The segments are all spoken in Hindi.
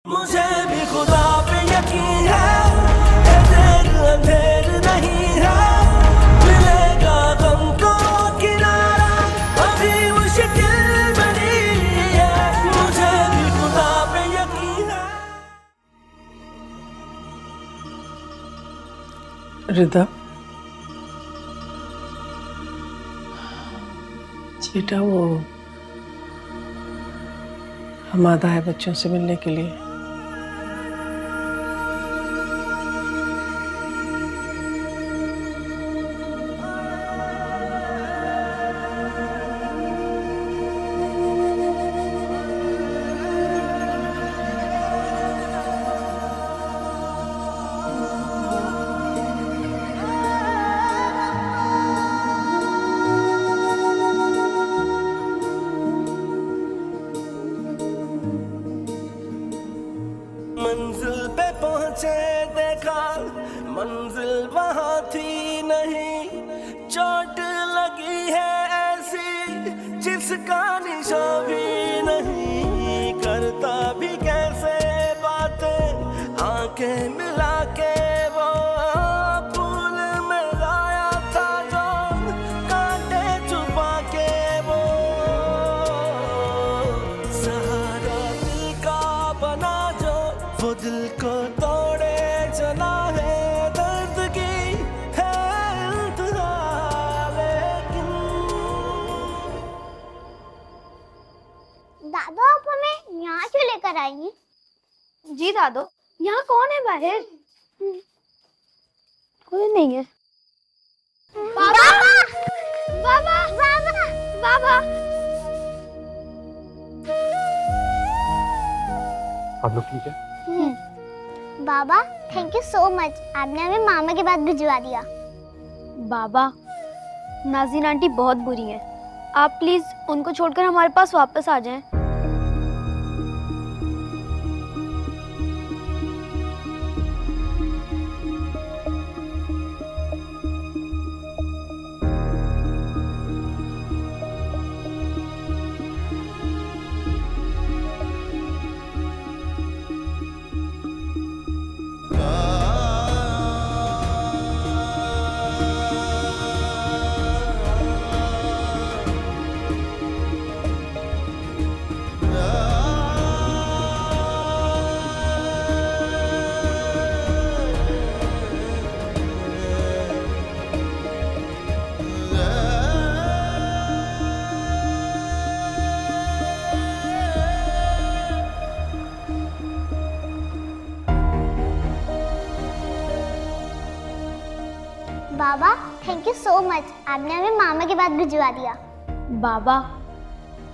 मुझे भी खुदा पे यकीन है, देर अंधेर नहीं है, मिलेगा गम को किनारा, अभी मुश्किल बनी है, मुझे भी खुदा पे यकीन है। रिदा बेटा, वो हम आधा है बच्चों से मिलने के लिए। मंजिल पे पहुंचे देखा, मंजिल वहां थी नहीं, चोट लगी है ऐसी जिसका निशान भी नहीं, करता भी कैसे बातें आंखें मिला के, वो फूल में लाया था जो कांटे छुपा के, वो सहारा दिल का बना जो, वो दिल को तोड़े चला है, दर्द की है इंतहा लेकिन। दादू, आप हमें यहाँ क्यों लेकर आई? जी दादू, यहाँ कौन है बाहर? कोई नहीं है। बाबा! बाबा! बाबा! बाबा! आप लोग ठीक है? बाबा, थैंक यू सो मच, आपने हमें मामा के पास भिजवा दिया। बाबा, नाज़रीन आंटी बहुत बुरी हैं, आप प्लीज उनको छोड़कर हमारे पास वापस आ जाएं। बाबा, थैंक यू सो मच, आपने हमें मामा के पास भिजवा दिया। बाबा,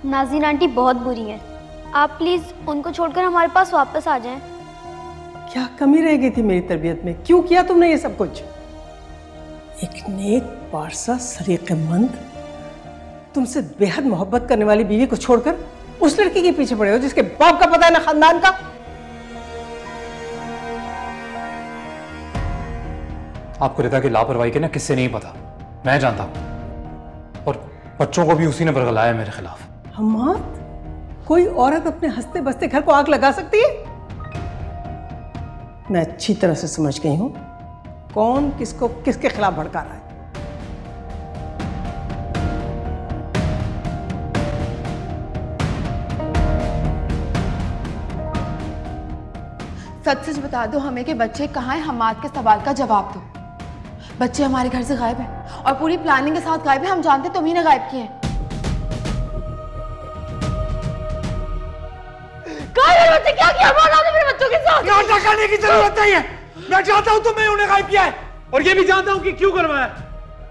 नाज़रीन आंटी बहुत बुरी हैं, आप प्लीज उनको छोड़कर हमारे पास वापस आ जाएं। क्या कमी रह गई थी मेरी तरबियत में? क्यों किया तुमने ये सब कुछ? एक नेक पारसा सरीक़मंद, तुमसे बेहद मोहब्बत करने वाली बीवी को छोड़कर उस लड़की के पीछे पड़े हो जिसके बाप का पता है ना खानदान का। आपको रिदा की लापरवाही के ना किससे नहीं पता, मैं जानता हूं, और बच्चों को भी उसी ने बरगलाया मेरे खिलाफ। हमाद, कोई औरत अपने हंसते बसते घर को आग लगा सकती है? मैं अच्छी तरह से समझ गई हूं कौन किसको किसके खिलाफ भड़का रहा है। सच सच बता दो हमें कि बच्चे कहाँ हैं, हमाद के सवाल का जवाब दो। बच्चे हमारे घर से गायब हैं और पूरी प्लानिंग के साथ गायब है, हम जानते तुम ही ने गायब किए हैं। बच्चे क्या किया मेरे बच्चों के साथ? नाटक करने की जरूरत नहीं है, मैं जानता हूं तुमने उन्हें गायब किया है, और ये भी जानता हूं कि क्यों करवाया।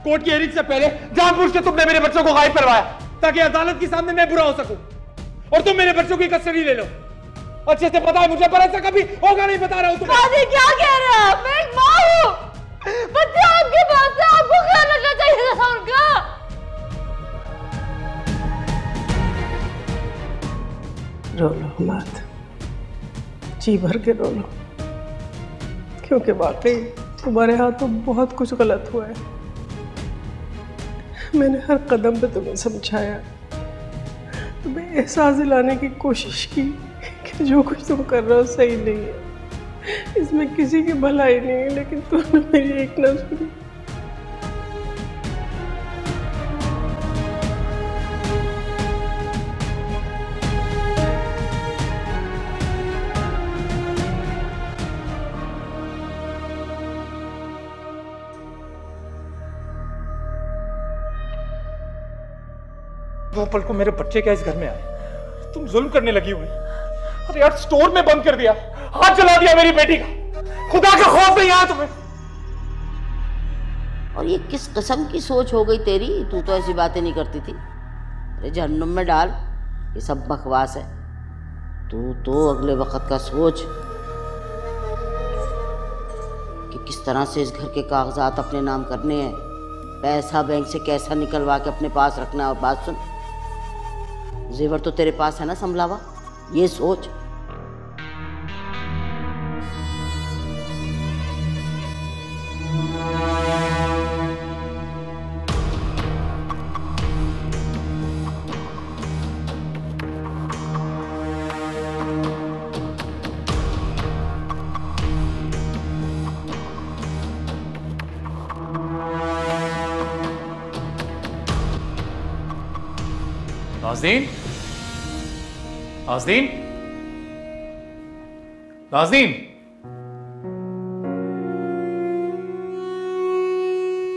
कोर्ट की हियरिंग से पहले जानबूझ के तुमने मेरे बच्चों को गायब करवाया ताकि अदालत के सामने मैं बुरा हो सकूं और तुम मेरे बच्चों की कस्टडी ले लो। अच्छे से पता है मुझे, पर ऐसा कभी होगा नहीं, बता रहा हूं तुम्हें। क्या कह रहे हैं? मैं एक मां हूं, बच्चे आपके पास है, आपको ख्याल रखना चाहिए था उनका। रो लो हमाद, जी भर के रो लो, क्योंकि वाकई तुम्हारे हाथों बहुत कुछ गलत हुआ है। मैंने हर कदम पे तुम्हें समझाया, तुम्हें एहसास दिलाने की कोशिश की कि जो कुछ तुम कर रहे हो सही नहीं है, इसमें किसी की भलाई नहीं है, लेकिन तुमने मेरी एक ना सुनी। वो पल को मेरे बच्चे क्या इस घर में आए, तुम जुल्म करने लगी हुई। अरे यार स्टोर में बंद कर दिया, हाथ जला दिया मेरी बेटी का, खुदा का खौफ नहीं आया तुम्हें? और ये किस किस्म की सोच हो गई तेरी? तू तो ऐसी बातें नहीं करती थी। अरे जहन्नुम में डाल, ये सब बकवास है। तू तो अगले वक्त का सोच कि किस तरह से इस घर के कागजात अपने नाम करने हैं, पैसा बैंक से कैसा निकलवा के अपने पास रखना है। और बात सुन, जेवर तो तेरे पास है ना संभलावा, ये सोच। नाज़नीन, नाज़नीन, नाज़नीन,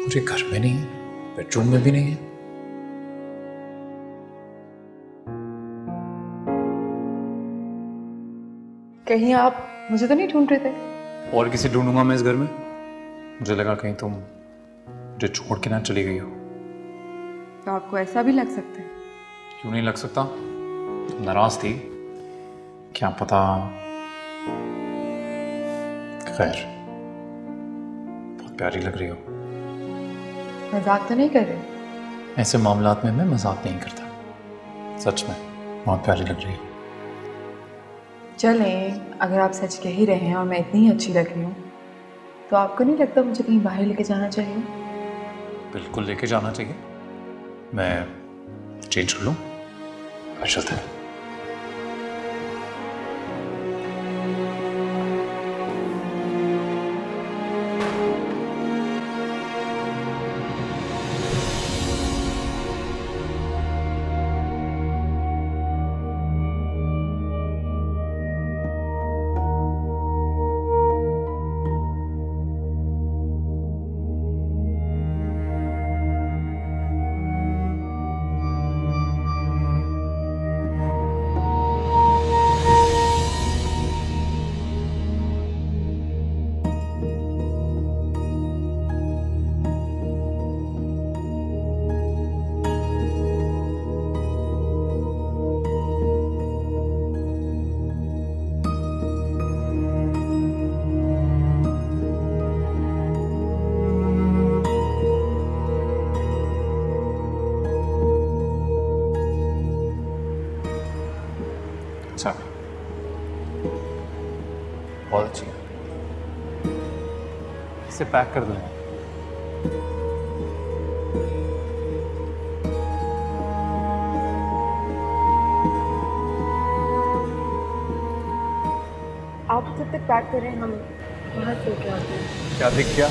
मुझे घर में नहीं है, बेडरूम में भी नहीं है। कहीं आप मुझे तो नहीं ढूंढ रहे थे? और किसी ढूंढूंगा मैं इस घर में? मुझे लगा कहीं तुम मुझे छोड़ के ना चली गई हो। तो आपको ऐसा भी लग सकता है? क्यों नहीं लग सकता? तुम नाराज थी, क्या पता। खैर, बहुत प्यारी लग रही हो। मजाक तो नहीं कर रहे? ऐसे मामलात में मैं मजाक नहीं करता, सच में बहुत प्यारी लग रही हो। चलें, अगर आप सच कह ही रहे हैं और मैं इतनी ही अच्छी लग रही हूँ, तो आपको नहीं लगता मुझे कहीं बाहर लेके जाना चाहिए? बिल्कुल लेके जाना चाहिए। मैं चेंज कर लूँ? चलते हैं। अच्छा, बहुत अच्छी है। इसे पैक कर दूँ? आप जब तक पैक करें, हम बाहर से क्या आते हैं। क्या दिख गया?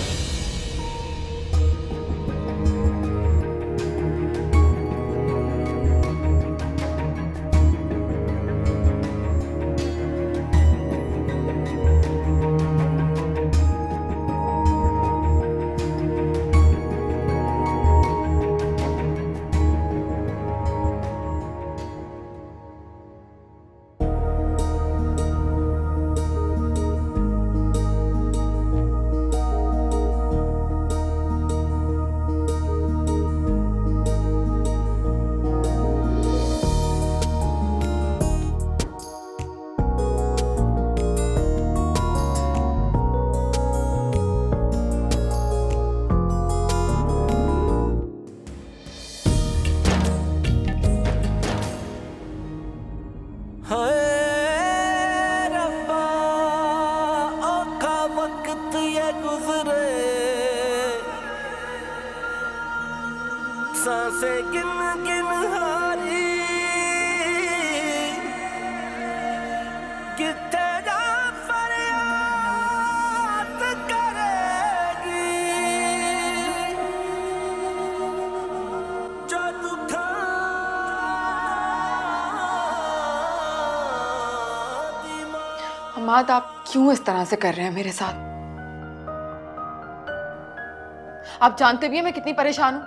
सांसें गिन गिन हारी हमाद, आप क्यों इस तरह से कर रहे हैं मेरे साथ? आप जानते भी हैं मैं कितनी परेशान हूं।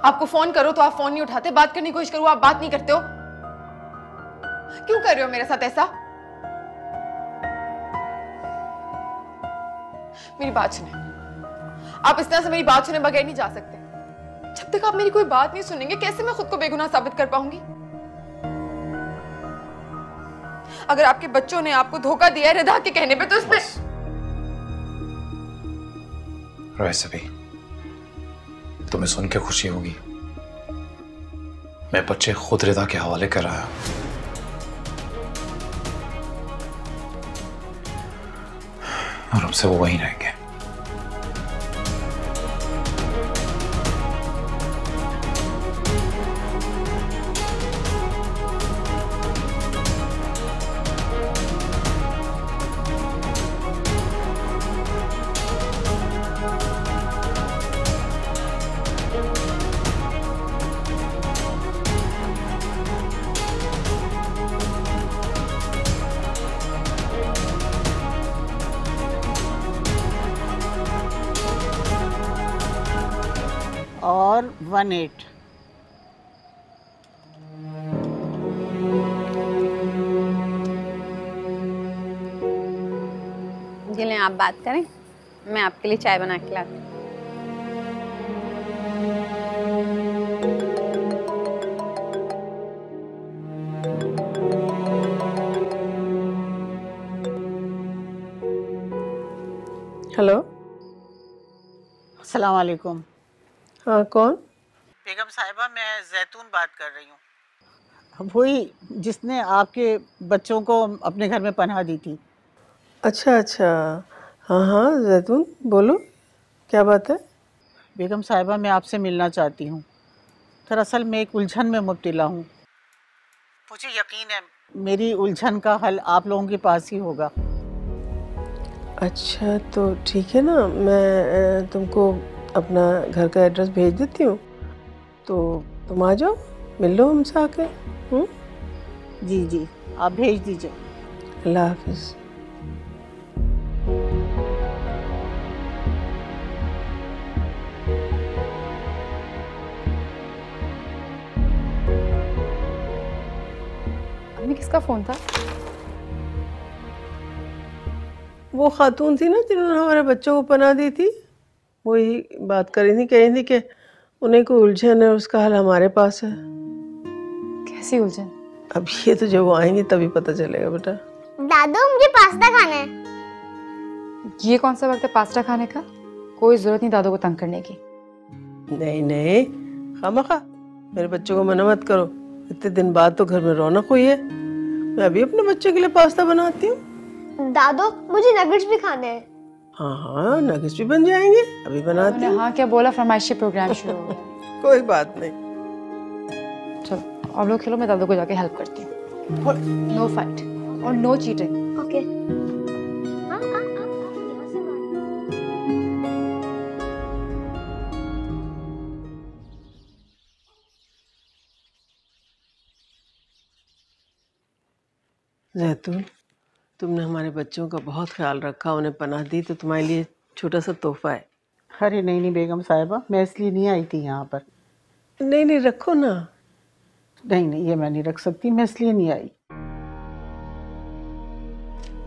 आपको फोन करो तो आप फोन नहीं उठाते, बात करने की कोशिश करो आप बात नहीं करते हो। क्यों कर रहे हो मेरे साथ ऐसा? मेरी बात सुने, आप इस तरह से मेरी बात सुने बगैर नहीं जा सकते। जब तक आप मेरी कोई बात नहीं सुनेंगे कैसे मैं खुद को बेगुनाह साबित कर पाऊंगी? अगर आपके बच्चों ने आपको धोखा दिया है रिदा के कहने पे तो उसमें वैसे भी तुम्हें सुन के खुशी होगी, मैं बच्चे खुद रिदा के हवाले कर रहा हूं और हमसे वो वहीं रहेंगे। और 18। जिले आप बात करें, मैं आपके लिए चाय बना के लाती हूँ। हेलो, अस्सलाम वालेकुम। हाँ कौन? बेगम साहिबा, मैं जैतून बात कर रही हूँ, वही जिसने आपके बच्चों को अपने घर में पनाह दी थी। अच्छा अच्छा, हाँ हाँ जैतून, बोलो क्या बात है? बेगम साहिबा, मैं आपसे मिलना चाहती हूँ। दरअसल मैं एक उलझन में मुब्तला हूँ। मुझे यकीन है मेरी उलझन का हल आप लोगों के पास ही होगा। अच्छा तो ठीक है ना, मैं तुमको अपना घर का एड्रेस भेज देती हूँ, तो तुम आ जाओ, मिल लो हमसे आके। जी जी, आप भेज दीजिए। अल्लाह हाफिज़। अम्मी किसका फोन था? वो खातून थी ना जिन्होंने हमारे बच्चों को पनाह दी थी, वही बात कर रही थी, कह रही थी कि उन्हें कोई उलझन है, उसका हल हमारे पास है। कैसी उलझन? अब ये तो जब वो आएंगे तभी पता चलेगा बेटा। दादू मुझे पास्ता खाना है। ये कौन सा वक्त है पास्ता खाने का? कोई जरूरत नहीं दादू को तंग करने की। नहीं नहीं, खामखा मेरे बच्चों को मना मत करो, इतने दिन बाद तो घर में रौनक हुई है। मैं अभी अपने बच्चे के लिए पास्ता बनाती हूँ। दादू मुझे नगेट्स भी खाने हैं। हाँ हाँ, नगेट्स भी बन जाएंगे, अभी बनाती हूँ। हाँ क्या बोला, फरमाइशी प्रोग्राम शुरू हो गया। कोई बात नहीं, चलो आप लोग खेलो, मैं दादू को जाके हेल्प करती हूँ। नो फाइट और नो चीटिंग। ओके। जैतून, तुमने हमारे बच्चों का बहुत ख्याल रखा, उन्हें पनाह दी, तो तुम्हारे लिए छोटा सा तोहफा है। अरे नहीं नहीं बेगम साहिबा, मैं इसलिए नहीं आई थी यहाँ पर। नहीं नहीं, रखो ना। नहीं नहीं, ये मैं नहीं रख सकती, मैं इसलिए नहीं आई।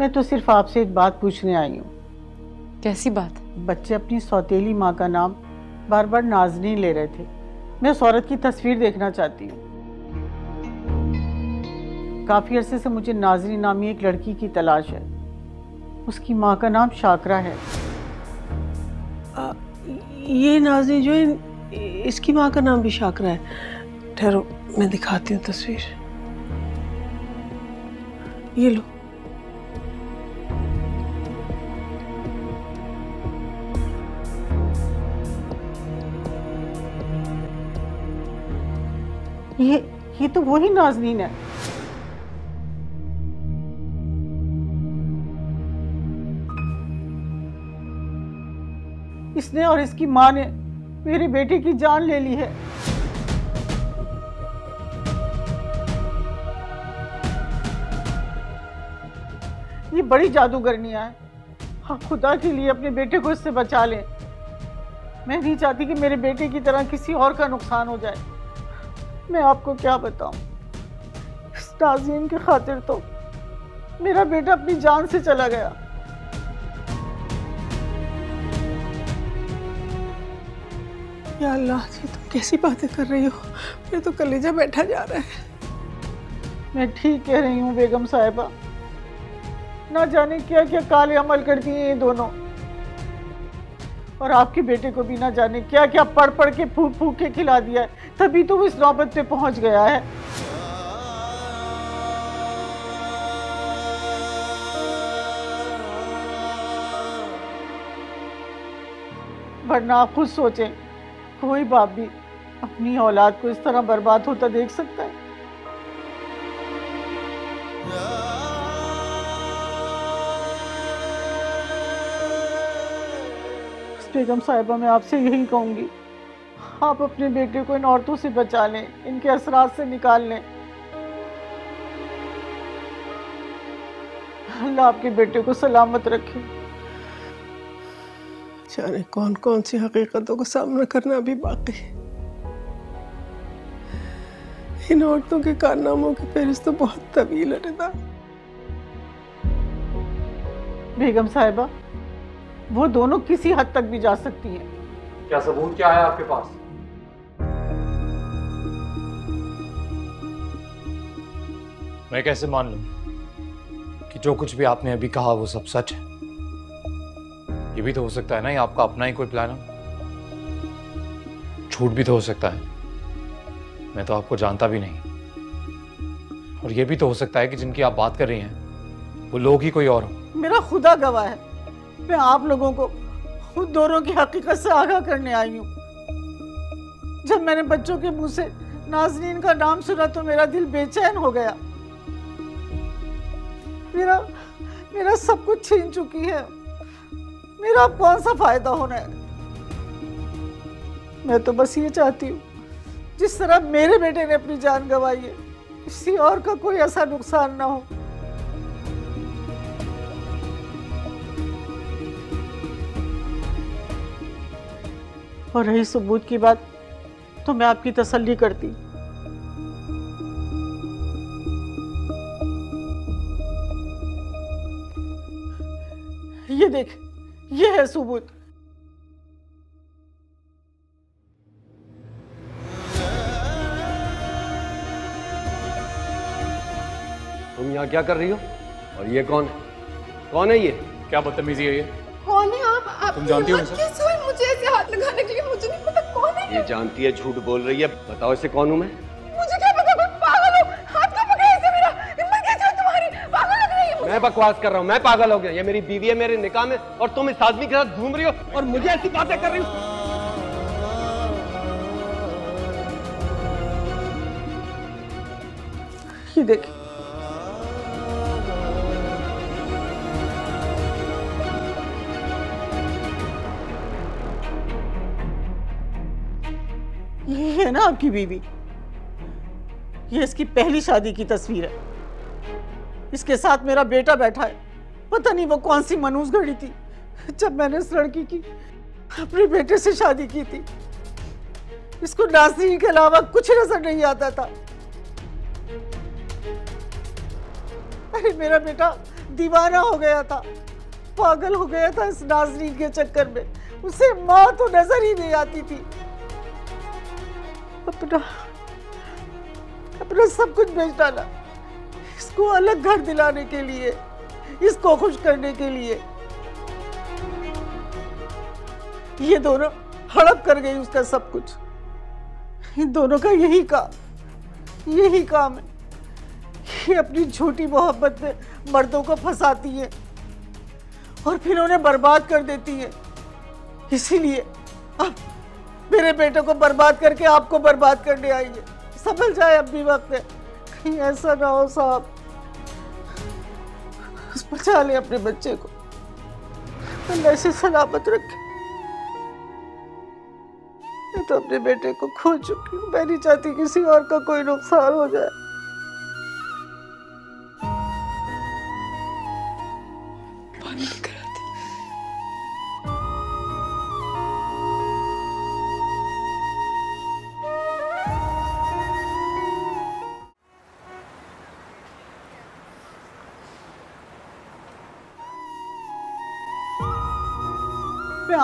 मैं तो सिर्फ आपसे एक बात पूछने आई हूँ। कैसी बात? बच्चे अपनी सौतेली माँ का नाम बार बार नाज़नीन ले रहे थे। मैं उस औरत की तस्वीर देखना चाहती हूँ। काफ़ी अरसे से मुझे नाज़नीन नामी एक लड़की की तलाश है। उसकी माँ का नाम शाकरा है। ये नाज़नीन जो है, इसकी माँ का नाम भी शाकरा है। ठहरो, मैं दिखाती हूँ तस्वीर। ये लो। ये तो वही नाज़नीन है। इसने और इसकी माँ ने मेरे बेटे की जान ले ली है। ये बड़ी जादूगरनियां हैं। हाँ, खुदा के लिए अपने बेटे को इससे बचा लें। मैं नहीं चाहती कि मेरे बेटे की तरह किसी और का नुकसान हो जाए। मैं आपको क्या बताऊं, इस नाज़रीन की खातिर तो मेरा बेटा अपनी जान से चला गया। या अल्लाह, ये तुम कैसी बातें कर रही हो? मेरा तो कलेजा बैठा जा रहा है। मैं ठीक कह रही हूँ बेगम साहिबा। ना जाने क्या क्या काले अमल करती हैं ये दोनों, और आपके बेटे को भी ना जाने क्या क्या पढ़ पढ़ के फूक फूक के खिला दिया है, तभी तो वो इस नौबत पे पहुंच गया है। वरना आप खुद सोचें, कोई बाप भी अपनी औलाद को इस तरह बर्बाद होता देख सकता है? बेगम साहिबा, मैं आपसे यही कहूंगी, आप अपने बेटे को इन औरतों से बचा लें, इनके असरात से निकाल लें। अल्लाह आपके बेटे को सलामत रखे। जाने कौन कौन सी हकीकतों का सामना करना अभी बाकी है। इन औरतों के कारनामों की फहरिस्त तो बहुत तवील है रिदा। बेगम साहिबा, वो दोनों किसी हद तक भी जा सकती हैं। क्या सबूत क्या है आपके पास? मैं कैसे मान लूं कि जो कुछ भी आपने अभी कहा वो सब सच है? ये भी तो हो सकता है ना, ये आपका अपना ही कोई प्लान हो। झूठ भी तो हो सकता है, मैं तो आपको जानता भी नहीं। और ये भी तो हो सकता है कि जिनकी आप बात कर रही हैं वो लोग ही कोई और हो। मेरा खुदा गवाह है, मैं आप लोगों को उन दोनों की हकीकत से आगाह करने आई हूँ। जब मैंने बच्चों के मुंह से नाज़रीन का नाम सुना तो मेरा दिल बेचैन हो गया। मेरा सब कुछ छीन चुकी है, मेरा अब कौन सा फायदा होना है? मैं तो बस ये चाहती हूँ, जिस तरह मेरे बेटे ने अपनी जान गंवाई है, किसी और का कोई ऐसा नुकसान ना हो। और रही सबूत की बात, तो मैं आपकी तसल्ली करती। ये देख, ये है सबूत। तुम यहाँ क्या कर रही हो? और ये कौन है? कौन है ये? क्या बदतमीजी है ये? कौन है आप? तुम जानती हो कैसे हुए मुझे ऐसे हाथ लगाने के लिए? मुझे नहीं पता कौन है ये जानती है, झूठ बोल रही है। बताओ इसे कौन हूँ मैं? मुझे क्या पता, कोई पागल हो। हाथ क्यों पकड़े इसे मेरा? हिम्मत कैसे हो तुम्हारी? पागल लग रही है मुझे। मैं बकवास कर रहा हूँ, मैं पागल हो गया। ये मेरी बीवी है, मेरे निकाह में, और तुम इस आदमी के साथ घूम रही हो और मुझे ऐसी बातें कर रही हो। ये देखिए, ये है ना आपकी बीवी। ये इसकी पहली शादी की तस्वीर है। इसके साथ मेरा बेटा बैठा है। पता नहीं वो कौन सी मनूस घड़ी थी जब मैंने इस लड़की की अपने बेटे से शादी की थी। इसको नाज़रीन के अलावा कुछ नजर नहीं आता था। अरे मेरा बेटा दीवाना हो गया था, पागल हो गया था इस नाज़रीन के चक्कर में। उसे माँ तो नजर ही नहीं आती थी। अपना सब कुछ बेच डाला इसको अलग घर दिलाने के लिए, इसको खुश करने के लिए। ये दोनों हड़प कर गई उसका सब कुछ। इन दोनों का यही काम है। ये अपनी झूठी मोहब्बत में मर्दों को फंसाती है और फिर उन्हें बर्बाद कर देती है। इसीलिए अब मेरे बेटे को बर्बाद करके आपको बर्बाद करने आई है। समझ जाए, अब भी वक्त है। कहीं ऐसा ना हो साहब, बचा ले अपने बच्चे को, अल्लाह से सलामत रखे। मैं तो अपने बेटे को खो चुकी हूँ। मैं नहीं चाहती किसी और का कोई नुकसान हो जाए।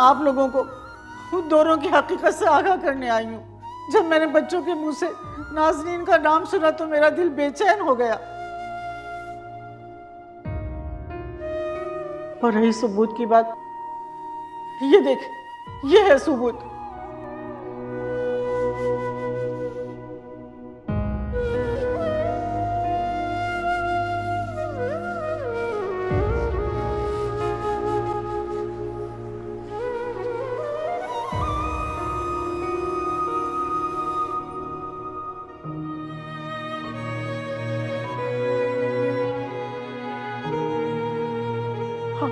आप लोगों को उन दोनों की हकीकत से आगाह करने आई हूँ। जब मैंने बच्चों के मुंह से नाज़नीन का नाम सुना तो मेरा दिल बेचैन हो गया। और रही सबूत की बात, ये देख, ये है सबूत।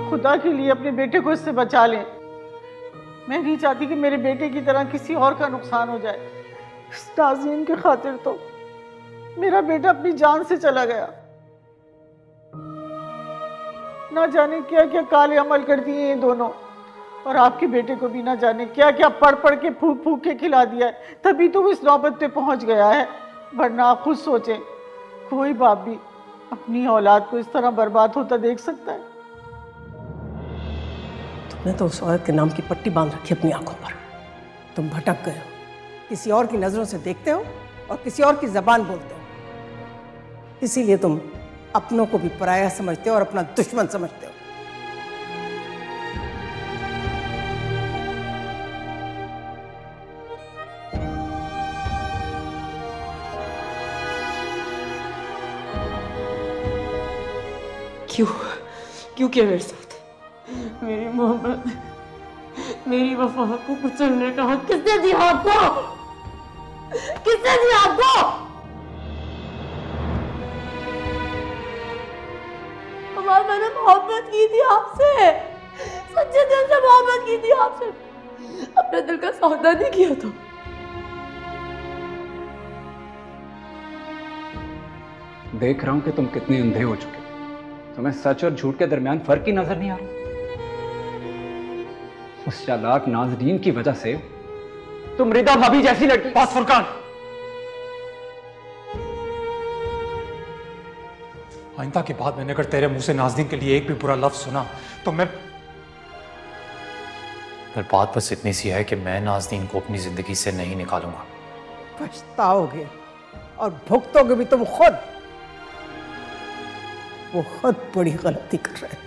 खुदा के लिए अपने बेटे को इससे बचा लें। मैं नहीं चाहती कि मेरे बेटे की तरह किसी और का नुकसान हो जाए। इस नाज़नीन की खातिर तो मेरा बेटा अपनी जान से चला गया। ना जाने क्या क्या काले अमल कर दिए ये दोनों, और आपके बेटे को भी ना जाने क्या क्या पढ़ पढ़ के फूक फूक के खिला दिया है, तभी तो वो इस नौबत पे पहुंच गया है। वरना आप खुद सोचें, कोई बाप भी अपनी औलाद को इस तरह बर्बाद होता देख सकता है? तुमने तो उस औरत के नाम की पट्टी बांध रखी अपनी आंखों पर। तुम भटक गए हो, किसी और की नजरों से देखते हो और किसी और की जबान बोलते हो। इसीलिए तुम अपनों को भी पराया समझते हो और अपना दुश्मन समझते हो। क्यों किया मेरे साथ? मेरी मोहब्बत, मेरी वफा को कुचलने का हक किसने दिया आपको? किसने दिया आपको? हमारी मैंने मोहब्बत की थी आपसे, सच्चे दिल से मोहब्बत की थी आपसे, अपने दिल का सौदा नहीं किया था। देख रहा हूं कि तुम कितने अंधे हो चुके, तुम्हें सच और झूठ के दरमियान फर्क ही नजर नहीं आ रहा। उस चालाक नाज़रीन की वजह से तुम रिदा भाभी जैसी लड़की। बस फुरकान, आइंदा के बाद मैंने अगर तेरे मुंह से नाज़रीन के लिए एक भी बुरा लफ्ज सुना तो मैं बात बस इतनी सी है कि मैं नाज़रीन को अपनी जिंदगी से नहीं निकालूंगा। पछताओगे और भुगतोगे भी तुम खुद। बहुत बड़ी गलती कर रहे हो,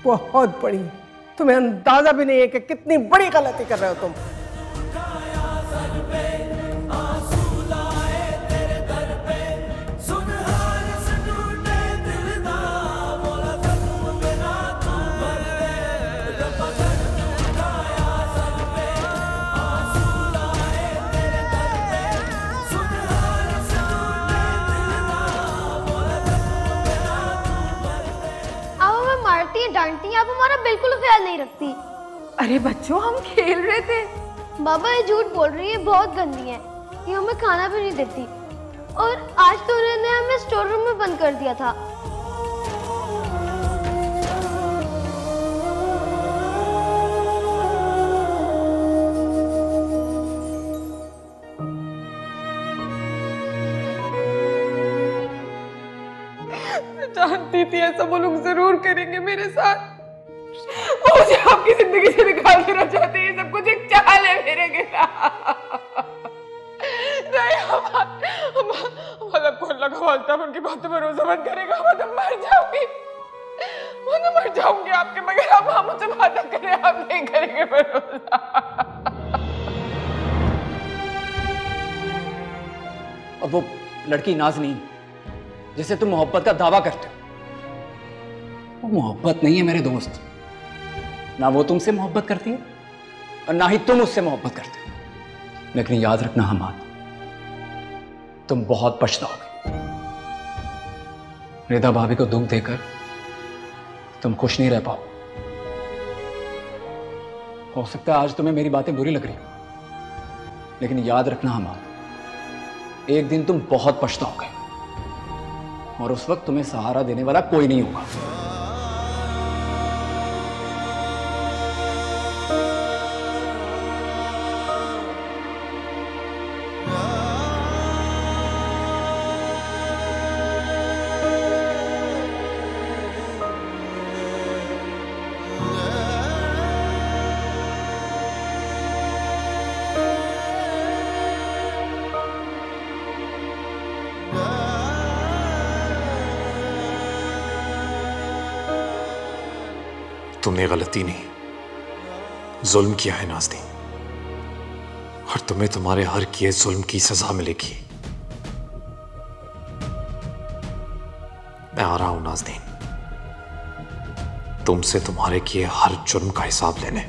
बहुत बड़ी। तुम्हें अंदाजा भी नहीं है कि कितनी बड़ी गलती कर रहे हो तुम। डांटती, आप हमारा बिल्कुल ख्याल नहीं रखती। अरे बच्चों, हम खेल रहे थे। बाबा ये झूठ बोल रही है, बहुत गंदी है, ये हमें खाना भी नहीं देती। और आज तो उन्होंने हमें स्टोर रूम में बंद कर दिया था। जानती थी ऐसा वो लोग जरूर करेंगे मेरे साथ। वो मुझे आपकी जिंदगी से निकाल देना चाहते हैं। ये सब कुछ एक चाल है मेरे खिलाफ। नहीं, हमारा अल्लाह का वास्ता, उनकी बात पर भरोसा मत करेगा। मैं तो मर जाऊंगी, मैं तो मर जाऊंगी आपके बगैर। आप मुझसे बात करें, आप नहीं करेंगे भरोसा। और वो लड़की नाज़नीन जिसे तुम मोहब्बत का दावा करते हो, वो मोहब्बत नहीं है मेरे दोस्त। ना वो तुमसे मोहब्बत करती है और ना ही तुम उससे मोहब्बत करते हो। लेकिन याद रखना हमाद, तुम बहुत पछताओगे। रिदा भाभी को दुख देकर तुम खुश नहीं रह पाओ। हो सकता है आज तुम्हें मेरी बातें बुरी लग रही हो, लेकिन याद रखना हमाद, एक दिन तुम बहुत पछताओगे और उस वक्त तुम्हें सहारा देने वाला कोई नहीं होगा। तुमने गलती नहीं, जुल्म किया है नाज़नीन, और तुम्हें तुम्हारे हर किए जुल्म की सजा मिलेगी। मैं आ रहा हूं नाज़नीन, तुमसे तुम्हारे किए हर जुर्म का हिसाब लेने।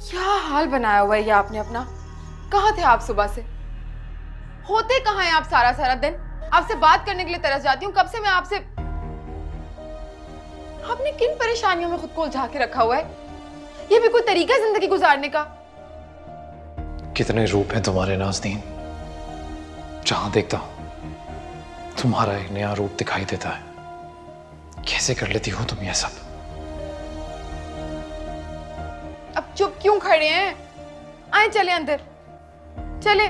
क्या हाल बनाया हुआ है ये आपने अपना। कहाँ थे आप सुबह से? होते कहाँ हैं आप सारा सारा दिन? आपसे बात करने के लिए तरस जाती हूँ। कब से मैं आपसे। आपने किन परेशानियों में खुद को उलझा के रखा हुआ है? ये भी कोई तरीका है जिंदगी गुजारने का? कितने रूप हैं तुम्हारे नाज़नीन, जहां देखता हूं तुम्हारा एक नया रूप दिखाई देता है। कैसे कर लेती हो तुम ये सब? अब चुप क्यों खड़े हैं? आए चले अंदर, चले।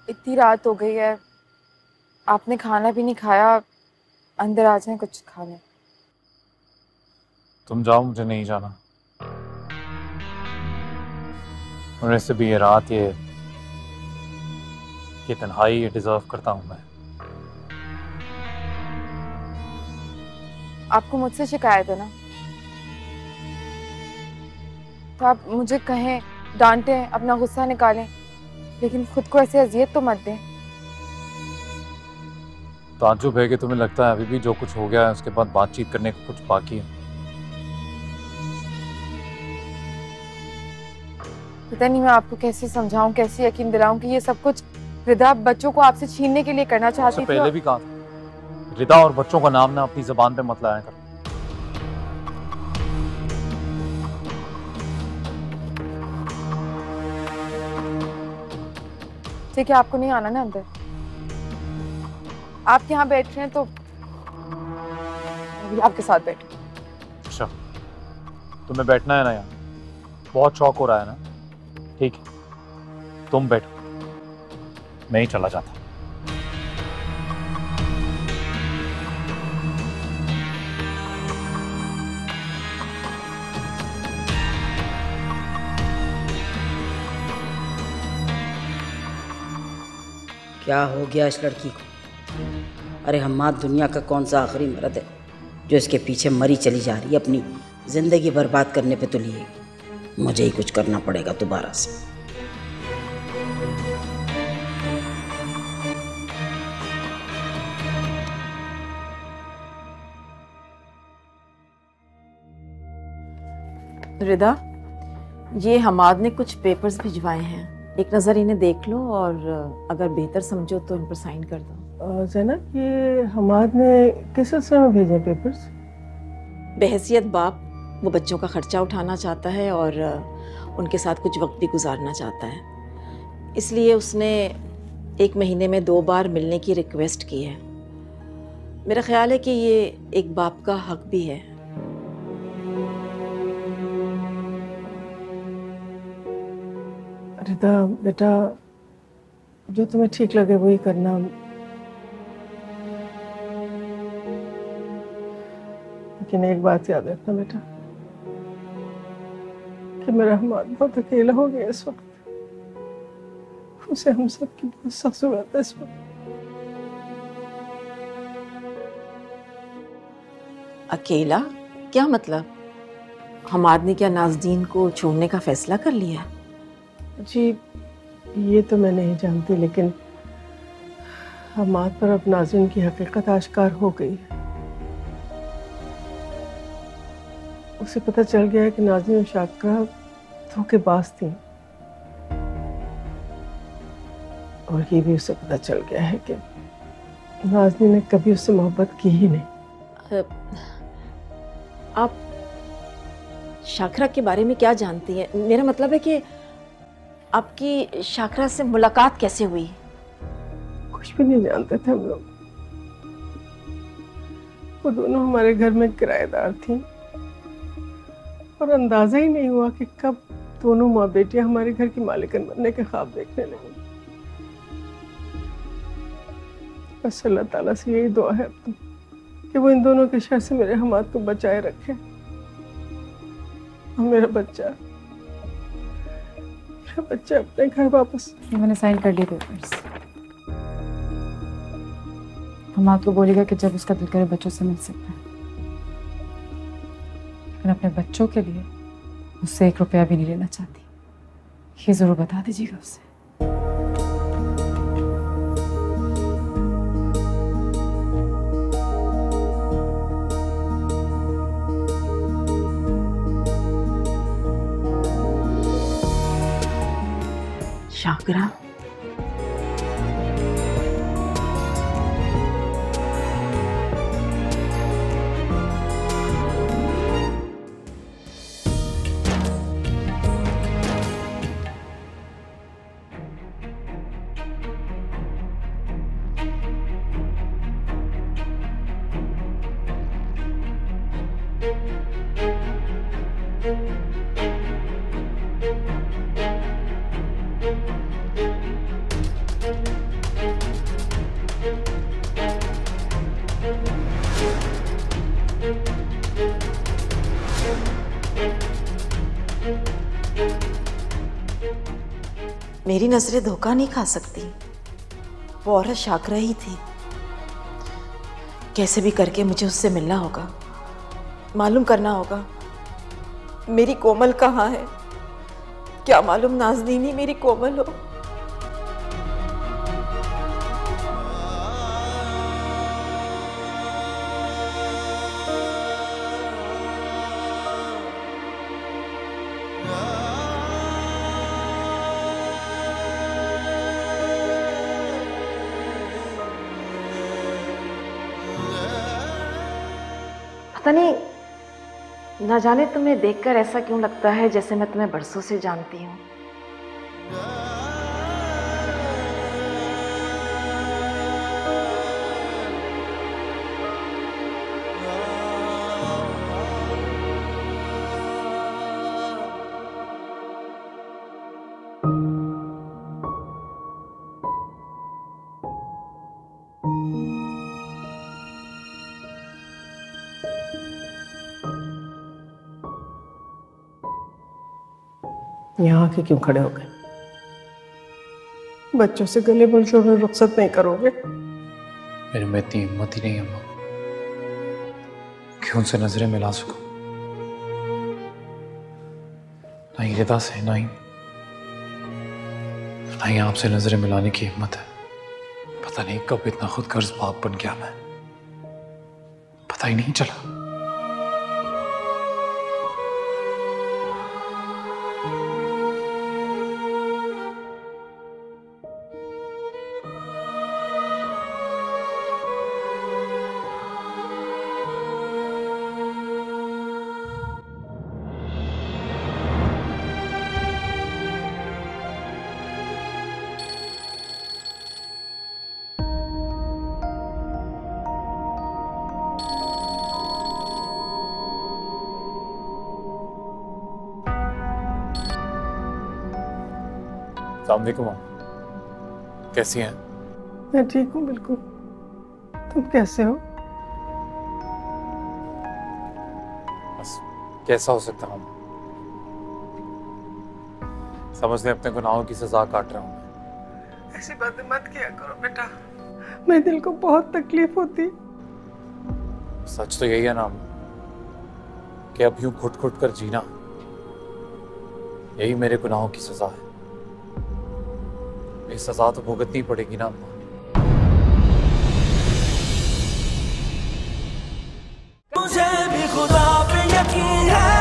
इतनी रात हो गई है, आपने खाना भी नहीं खाया। अंदर आ जाएं, कुछ खा लें। तुम जाओ, मुझे नहीं जाना। और ऐसे भी ये रात, ये तन्हाई ये डिजर्व करता हूं मैं। आपको मुझसे शिकायत है ना, तो आप मुझे कहें, डांटें, अपना गुस्सा निकालें, लेकिन खुद को ऐसे अजियत तो मत दें। ताज्जुब है कि तुम्हें लगता है अभी भी जो कुछ हो गया है उसके बाद बातचीत करने को कुछ बाकी है। पता नहीं मैं आपको कैसे समझाऊं, कैसे यकीन दिलाऊं कि ये सब कुछ रिदा बच्चों को आपसे छीनने के लिए करना चाहती थी। पहले भी कहा था, रिदा और बच्चों का नाम ना अपनी जबान पे मत लाया कर। ठीक है, आपको नहीं आना ना अंदर। आप यहाँ बैठ रहे हैं तो आपके साथ बैठ। अच्छा, तुम्हें बैठना है ना यहाँ? बहुत शौक हो रहा है ना? ठीक है, तुम बैठो, मैं ही चला जाता। क्या हो गया इस लड़की को? अरे हम्माद दुनिया का कौन सा आखिरी मर्द है जो इसके पीछे मरी चली जा रही है, अपनी जिंदगी बर्बाद करने पे तुली है। मुझे ही कुछ करना पड़ेगा दोबारा से। रिदा, ये हमाद ने कुछ पेपर्स भिजवाए हैं, एक नज़र इन्हें देख लो और अगर बेहतर समझो तो इन पर साइन कर दो। ज़ैनब, ये हमाद ने किस सिलसिले में भेजे पेपर्स? बहैसियत बाप वो बच्चों का खर्चा उठाना चाहता है और उनके साथ कुछ वक्त भी गुजारना चाहता है, इसलिए उसने 1 महीने में 2 बार मिलने की रिक्वेस्ट की है। मेरा ख्याल है कि ये एक बाप का हक भी है। रिदा बेटा, जो तुम्हें ठीक लगे वही करना। लेकिन एक बात याद रखना बेटा कि मेरा हमाद बहुत अकेला हो गया इस वक्त। उसे हम सब की बहुत सख्त जरूरत है इस वक्त। अकेला? क्या मतलब? हमाद ने क्या नाज़नीन को छोड़ने का फैसला कर लिया? जी ये तो मैं नहीं जानती, लेकिन हमाद पर अब नाज़नीन की हकीकत आश्कार हो गई है। उसे पता चल गया है कि नाज़नीन और शाकरा धोखेबाज थी, और ये भी उसे पता चल गया है कि नाज़नीन ने कभी उससे मोहब्बत की ही नहीं। आप शाकरा के बारे में क्या जानती हैं? मेरा मतलब है कि आपकी शाकरा से मुलाकात कैसे हुई? कुछ भी नहीं जानते थे हम लोग। वो दोनों हमारे घर में किराएदार थी और अंदाजा ही नहीं हुआ कि कब दोनों माँ बेटियां हमारे घर की मालिकन बनने के ख्वाब देखने लगी। बस अल्लाह ताला से यही दुआ है अब तो कि वो इन दोनों के शर से मेरे हमाद को बचाए रखे और मेरा बच्चा अपने घर वापस। ये मैंने साइन कर लिए पेपर्स। हमाद को बोलेगा कि जब उसका दिल करे बच्चों से मिल सकता है, लेकिन अपने बच्चों के लिए उससे 1 रुपया भी नहीं लेना चाहती। ये जरूर बता दीजिएगा उसे। शाकरा, मेरी नजरें धोखा नहीं खा सकती। वो औरत शाकरा ही थी। कैसे भी करके मुझे उससे मिलना होगा, मालूम करना होगा मेरी कोमल कहाँ है। क्या मालूम नाज़नीन ही मेरी कोमल हो। पता नहीं, ना जाने तुम्हें देखकर ऐसा क्यों लगता है जैसे मैं तुम्हें बरसों से जानती हूँ। यहाँ आके क्यों खड़े हो गए? बच्चों से गले मिल के रुखसत नहीं करोगे? मेरे में इतनी हिम्मत ही नहीं है अम्मा कि उनसे नजरें मिला सकूं। ना ही रिदा से, ना ही आपसे नजरें मिलाने की हिम्मत है। पता नहीं कब इतना खुद गर्ज बाप बन गया मैं, पता ही नहीं चला। अस्सलामुअलैकुम, कैसी हैं? मैं ठीक हूँ बिल्कुल। तुम कैसे हो? बस कैसा हो सकता हूँ, समझते अपने गुनाहों की सजा काट रहा हूँ। ऐसी बातें मत किया करो बेटा, मेरे दिल को बहुत तकलीफ होती। सच तो यही है ना कि अब यूं घुट घुट कर जीना, यही मेरे गुनाहों की सजा है। ये सजा तो भुगतनी पड़ेगी ना अम्मा। मुझे भी खुदा पे यकीन है।